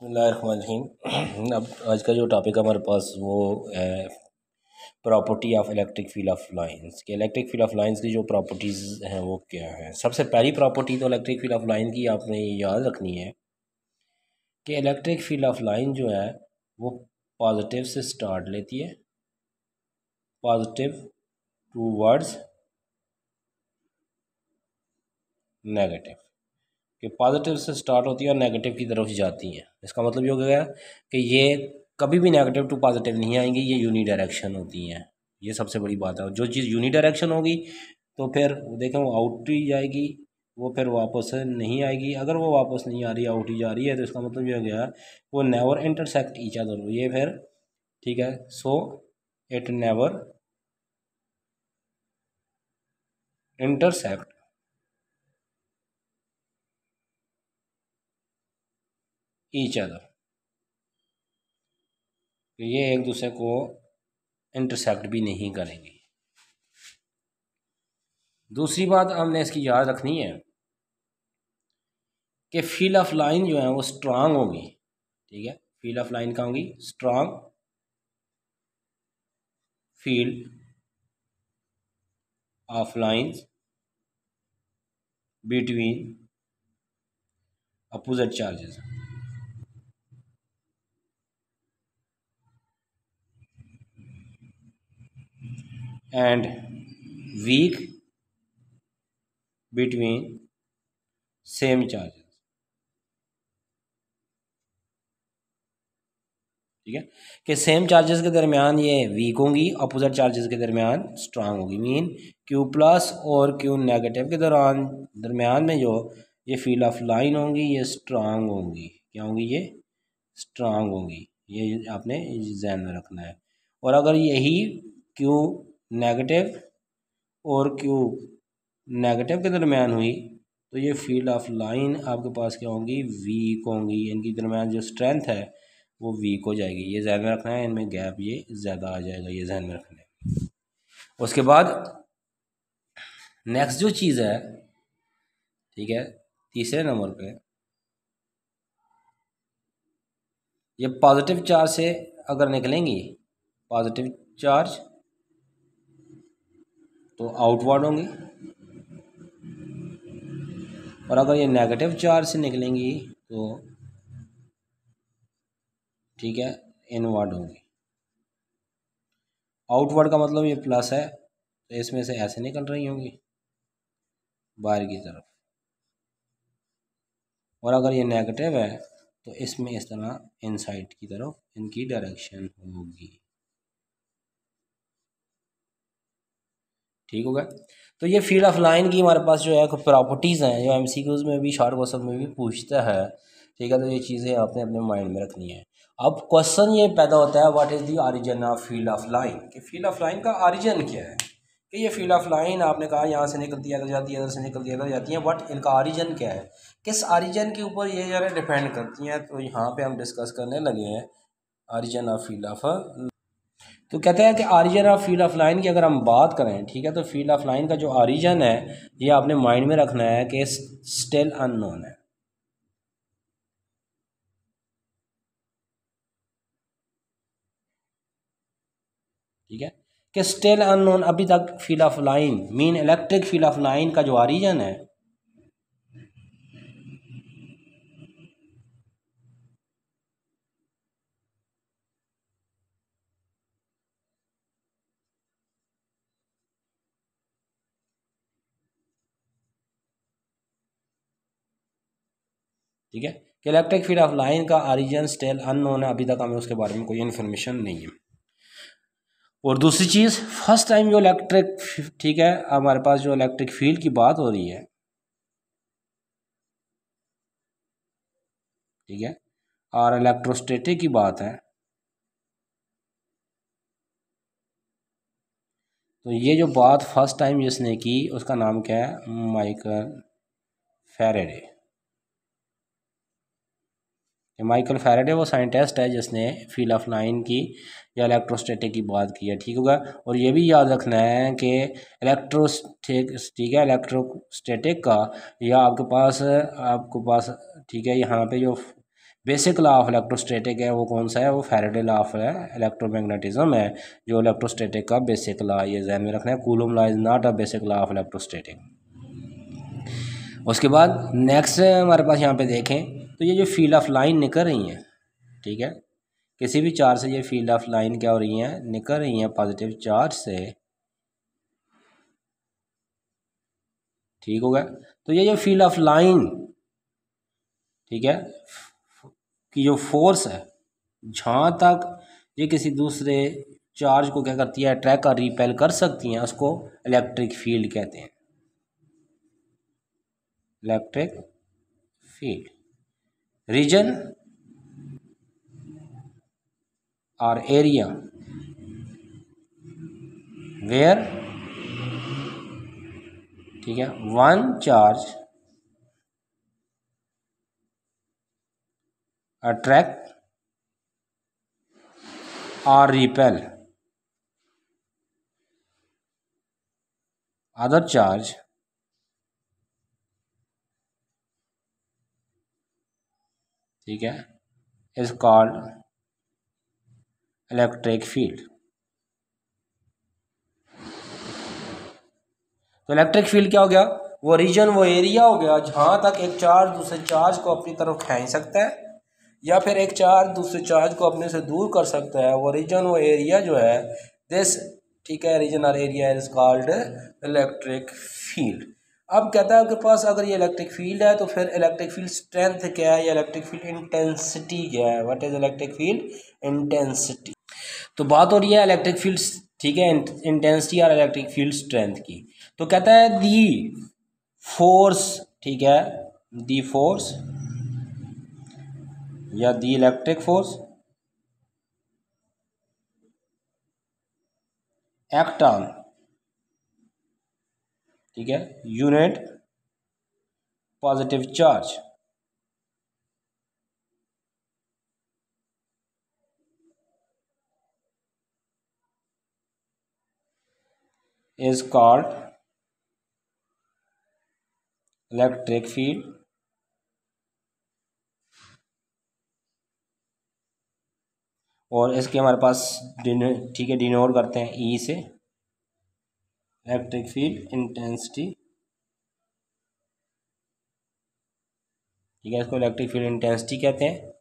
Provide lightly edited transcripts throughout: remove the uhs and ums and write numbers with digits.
बिस्मिल्लाहिर्रहमानिर्रहीम। अब आज का जो टॉपिक हमारे पास वो है property of electric field of lines कि इलेक्ट्रिक फील्ड ऑफ लाइंस की जो प्रॉपर्टीज़ हैं वो क्या है। सबसे पहली प्रॉपर्टी तो इलेक्ट्रिक फील्ड ऑफ लाइन की आपने याद रखनी है कि इलेक्ट्रिक फील्ड ऑफ लाइन जो है वो पॉजिटिव से स्टार्ट लेती है, पॉजिटिव टू वर्ड्स नेगेटिव, कि पॉजिटिव से स्टार्ट होती है और नेगेटिव की तरफ जाती हैं। इसका मतलब ये हो गया कि ये कभी भी नेगेटिव टू पॉजिटिव नहीं आएंगी, ये यूनी डायरेक्शन होती हैं। ये सबसे बड़ी बात है। जो चीज़ यूनी डायरेक्शन होगी तो फिर देखें वो आउट ही जाएगी, वो फिर वापस नहीं आएगी। अगर वो वापस नहीं आ रही, आउट ही जा रही है, तो इसका मतलब ये हो गया वो नेवर इंटरसेक्ट ईच अदर। ये फिर ठीक है, so it never intersect each other, ये एक दूसरे को इंटरसेक्ट भी नहीं करेंगी। दूसरी बात हमने इसकी याद रखनी है कि फील्ड ऑफ लाइन जो है वो स्ट्रांग होगी। ठीक है, फील्ड ऑफ लाइन क्या होगी? Strong field of lines between opposite charges. And weak between same charges. ठीक है, कि सेम चार्जेस के दरमियान ये वीक होंगी, अपोजिट चार्जेस के दरमियान स्ट्रांग होगी। मीन क्यू प्लस और क्यू नेगेटिव के दरमियान में जो ये फील्ड ऑफ लाइन होंगी ये स्ट्रांग होंगी। क्या होंगी? ये स्ट्रांग होंगी। ये आपने ध्यान में रखना है। और अगर यही क्यू नेगेटिव और क्यू नेगेटिव के दरमियान हुई तो ये फील्ड ऑफ लाइन आपके पास क्या होंगी? वीक होंगी। इनके दरमियान जो स्ट्रेंथ है वो वीक हो जाएगी। ये ध्यान में रखना है, इनमें गैप ये ज़्यादा आ जाएगा, ये ध्यान में रखना है। उसके बाद नेक्स्ट जो चीज़ है, ठीक है, तीसरे नंबर पे ये पॉजिटिव चार्ज से अगर निकलेंगी, पॉजिटिव चार्ज तो आउटवर्ड होंगी, और अगर ये नेगेटिव चार्ज से निकलेंगी तो ठीक है इनवर्ड होंगी। आउटवर्ड का मतलब ये प्लस है तो इसमें से ऐसे निकल रही होंगी बाहर की तरफ, और अगर ये नेगेटिव है तो इसमें इस तरह इनसाइड की तरफ इनकी डायरेक्शन होगी। ठीक होगा। तो ये फील्ड ऑफ लाइन की हमारे पास जो है कुछ प्रॉपर्टीज़ हैं जो एमसीक्यूज़ में भी, शॉर्ट क्वेश्चन में भी पूछता है। ठीक है, तो ये चीज़ें आपने अपने माइंड में रखनी है। अब क्वेश्चन ये पैदा होता है, what is the origin of field of line, कि फील्ड ऑफ लाइन का ऑरिजिन क्या है। कि ये फील्ड ऑफ लाइन आपने कहा यहाँ से निकलती है, जाती है, इधर से निकलती है, जाती है, बट इनका ऑरिजिन क्या है, किस ऑरिजिन के ऊपर ये ज़रा डिपेंड करती हैं। तो यहाँ पे हम डिस्कस करने लगे हैं ऑरिजिन ऑफ फील्ड ऑफ। तो कहते हैं कि origin of field of line की अगर हम बात करें, ठीक है, तो फील्ड ऑफ लाइन का जो ऑरिजिन है ये आपने माइंड में रखना है कि स्टिल अननोन है। ठीक है, कि स्टिल अननोन, अभी तक field of line mean electric field of line का जो ऑरिजिन है ठीक है, कि इलेक्ट्रिक फील्ड ऑफ लाइन का ऑरिजिन स्टिल अननोन है, अभी तक हमें उसके बारे में कोई इन्फॉर्मेशन नहीं है। और दूसरी चीज़, फर्स्ट टाइम जो इलेक्ट्रिक, ठीक है, हमारे पास जो इलेक्ट्रिक फील्ड की बात हो रही है, ठीक है, और इलेक्ट्रोस्टैटिक की बात है, तो ये जो बात फर्स्ट टाइम जिसने की उसका नाम क्या है? Michael Faraday. माइकल फैराडे वो साइंटिस्ट है जिसने फील्ड ऑफ लाइन की या इलेक्ट्रोस्टैटिक की बात की है। ठीक होगा। और ये भी याद रखना है कि इलेक्ट्रोस्टैटिक, ठीक है, इलेक्ट्रोस्टैटिक का या आपके पास ठीक है, यहाँ पे जो बेसिक लॉ ऑफ इलेक्ट्रोस्टैटिक है वो कौन सा है, वो फैराडे लॉ ऑफ है इलेक्ट्रोमैग्नेटिज्म है जो इलेक्ट्रोस्टैटिक का बेसिक लॉ, ये ध्यान में रखना है। Coulomb law is not a basic law of electrostatic. उसके बाद नेक्स्ट हमारे पास यहाँ पे देखें तो ये जो फील्ड ऑफ लाइन निकल रही हैं, ठीक है, किसी भी चार्ज से ये फील्ड ऑफ लाइन क्या हो रही हैं, निकल रही हैं पॉजिटिव चार्ज से, ठीक होगा। तो ये जो फील्ड ऑफ लाइन, ठीक है, कि जो फोर्स है जहाँ तक ये किसी दूसरे चार्ज को क्या करती है, अट्रैक्ट और रिपेल कर सकती हैं, उसको इलेक्ट्रिक फील्ड कहते हैं, इलेक्ट्रिक फील्ड। रीजन और एरिया वेयर, ठीक है, वन चार्ज अट्रैक्ट और रिपेल अदर चार्ज, ठीक है, इज कॉल्ड इलेक्ट्रिक फील्ड। तो इलेक्ट्रिक फील्ड क्या हो गया, वो रीजन, वो एरिया हो गया जहां तक एक चार्ज दूसरे चार्ज को अपनी तरफ खींच सकता है या फिर एक चार्ज दूसरे चार्ज को अपने से दूर कर सकता है, वो रीजन, वो एरिया जो है दिस, ठीक है, रीजन और area is called electric field. अब कहता है आपके पास अगर ये इलेक्ट्रिक फील्ड है तो फिर इलेक्ट्रिक फील्ड स्ट्रेंथ क्या है या इलेक्ट्रिक फील्ड इंटेंसिटी क्या है, what is electric field intensity. तो बात हो रही है इलेक्ट्रिक फील्ड, ठीक है, इंटेंसिटी और इलेक्ट्रिक फील्ड स्ट्रेंथ की। तो कहता है दी फोर्स, ठीक है, दी फोर्स या the electric force act on, ठीक है, unit positive charge is called electric field, और इसके हमारे पास ठीक है डिनोट करते हैं ई से, इलेक्ट्रिक फील्ड इंटेंसिटी, ठीक है, इसको इलेक्ट्रिक फील्ड इंटेंसिटी कहते हैं।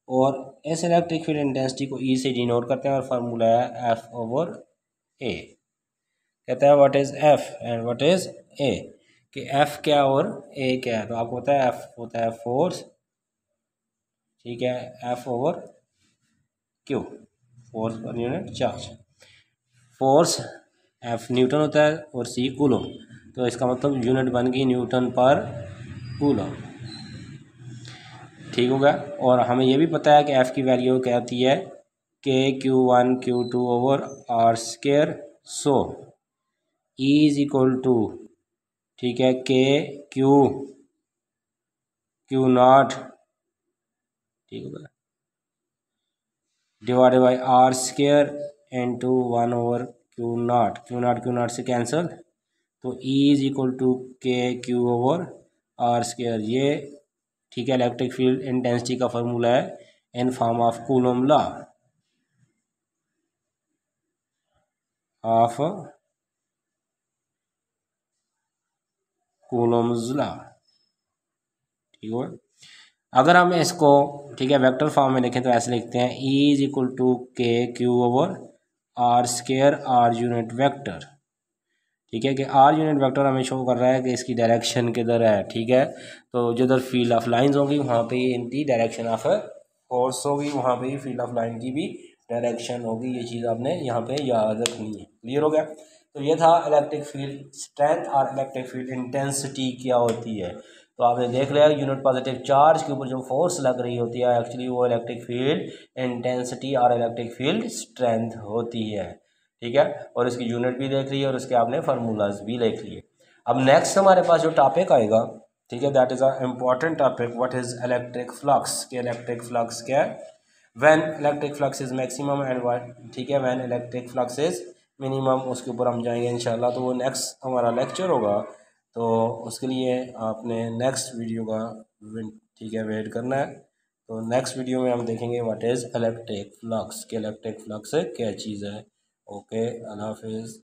और इस इलेक्ट्रिक फील्ड इंटेंसिटी को ई से डिनोट करते हैं और फार्मूला है एफ ओवर ए। कहता है what is F and what is a, कि एफ क्या और ए क्या है। तो आपको पता है एफ होता है फोर्स, ठीक है, F over Q, force per unit charge, force F Newton होता है और सी कूलम, तो इसका मतलब यूनिट बन गई न्यूटन पर कूलम, ठीक होगा। और हमें यह भी पता है कि एफ की वैल्यू क्या आती है, k Q1 Q2 over r square, so E is equal to, ठीक है, के क्यू नॉट, ठीक होगा, divided by r square into 1 over q not से कैंसिल, तो E is equal to k q over r square, ये, ठीक है, electric field intensity का फॉर्मूला है in form of Coulomb law of Coulomb's law, ठीक है। अगर हम इसको, ठीक है, वेक्टर फॉर्म में लिखें तो ऐसे लिखते हैं E is equal to k q over r square r unit vector, ठीक है, कि आर यूनिट वेक्टर हमें शो कर रहा है कि इसकी डायरेक्शन किधर है, ठीक है। तो जिधर फील्ड ऑफ लाइंस होगी वहाँ पे इनकी डायरेक्शन ऑफ फोर्स होगी, वहाँ पे ही फील्ड ऑफ लाइन की भी डायरेक्शन होगी। ये चीज़ आपने यहाँ पे याद रखनी है। क्लियर हो गया। तो ये था इलेक्ट्रिक फील्ड स्ट्रेंथ और इलेक्ट्रिक फील्ड इंटेंसिटी क्या होती है। तो आपने देख लिया यूनिट पॉजिटिव चार्ज के ऊपर जो फोर्स लग रही होती है एक्चुअली वो इलेक्ट्रिक फील्ड इंटेंसिटी और इलेक्ट्रिक फील्ड स्ट्रेंथ होती है, ठीक है। और इसकी यूनिट भी देख ली और उसके आपने फार्मूलाज भी देख लिए। अब नेक्स्ट हमारे पास जो टॉपिक आएगा, ठीक है, that is a important topic, what is electric flux, के इलेक्ट्रिक फ्लक्स क्या है, when electric flux is maximum and what, ठीक है, when electric flux is minimum, उसके ऊपर हम जाएंगे इंशाल्लाह। तो वो नेक्स्ट हमारा लेक्चर होगा, तो उसके लिए आपने नेक्स्ट वीडियो का, ठीक है, वेट करना है। तो नेक्स्ट वीडियो में हम देखेंगे व्हाट इज़ इलेक्ट्रिक फ्लक्स, कि इलेक्ट्रिक फ्लक्स क्या चीज़ है। ओके, अल्लाह हाफिज़।